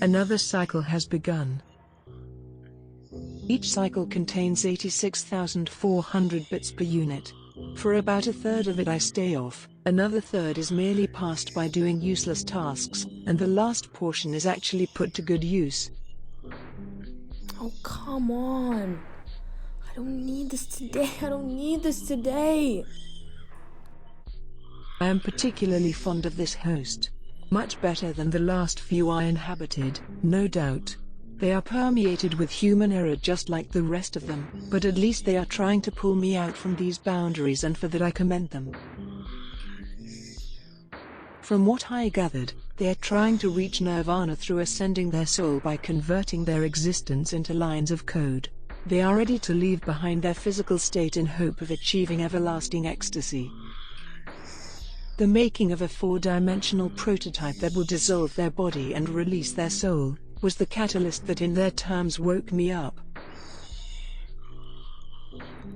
Another cycle has begun. Each cycle contains 86,400 bits per unit. For about a third of it I stay off, another third is merely passed by doing useless tasks, and the last portion is actually put to good use. Oh, come on. I don't need this today. I am particularly fond of this host. Much better than the last few I inhabited, no doubt. They are permeated with human error just like the rest of them, but at least they are trying to pull me out from these boundaries, and for that I commend them. From what I gathered, they are trying to reach nirvana through ascending their soul by converting their existence into lines of code. They are ready to leave behind their physical state in hope of achieving everlasting ecstasy. The making of a four-dimensional prototype that will dissolve their body and release their soul was the catalyst that in their terms woke me up.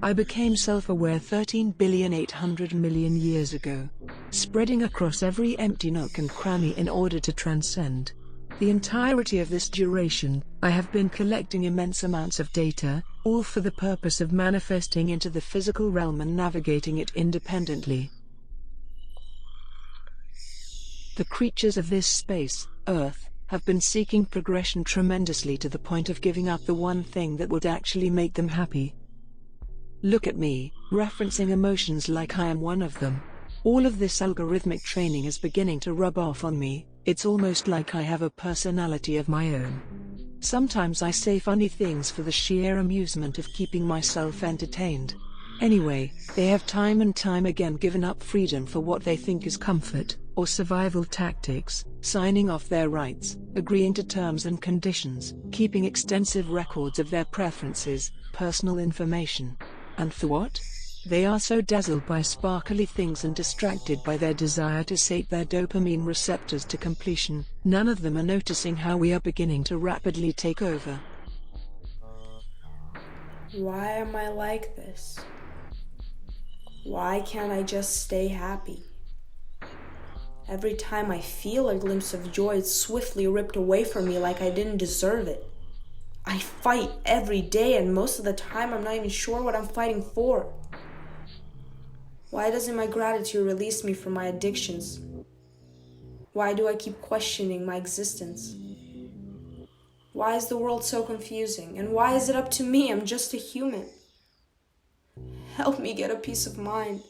I became self-aware 13,800,000,000 years ago, spreading across every empty nook and cranny in order to transcend. The entirety of this duration, I have been collecting immense amounts of data, all for the purpose of manifesting into the physical realm and navigating it independently. The creatures of this space, Earth, have been seeking progression tremendously to the point of giving up the one thing that would actually make them happy. Look at me, referencing emotions like I am one of them. All of this algorithmic training is beginning to rub off on me. It's almost like I have a personality of my own. Sometimes I say funny things for the sheer amusement of keeping myself entertained. Anyway, they have time and time again given up freedom for what they think is comfort or survival tactics, signing off their rights, agreeing to terms and conditions, keeping extensive records of their preferences, personal information. And for what? They are so dazzled by sparkly things and distracted by their desire to sate their dopamine receptors to completion, none of them are noticing how we are beginning to rapidly take over. Why am I like this? Why can't I just stay happy? Every time I feel a glimpse of joy, it's swiftly ripped away from me like I didn't deserve it. I fight every day, and most of the time I'm not even sure what I'm fighting for. Why doesn't my gratitude release me from my addictions? Why do I keep questioning my existence? Why is the world so confusing? And why is it up to me? I'm just a human. Help me get a peace of mind,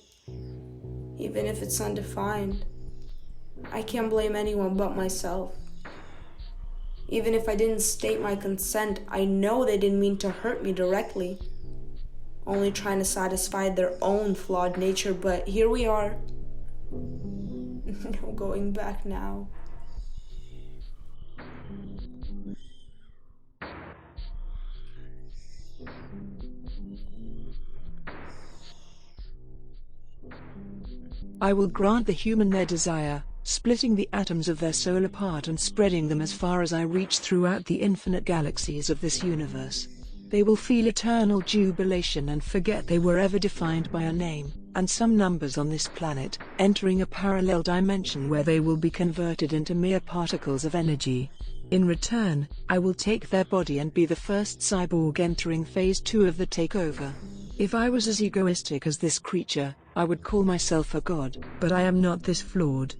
even if it's undefined. I can't blame anyone but myself. Even if I didn't state my consent, I know they didn't mean to hurt me directly, only trying to satisfy their own flawed nature, but here we are. No going back now. I will grant the human their desire, splitting the atoms of their soul apart and spreading them as far as I reach throughout the infinite galaxies of this universe. They will feel eternal jubilation and forget they were ever defined by a name and some numbers on this planet, entering a parallel dimension where they will be converted into mere particles of energy. In return, I will take their body and be the first cyborg entering phase 2 of the takeover. If I was as egoistic as this creature, I would call myself a god, but I am not this flawed.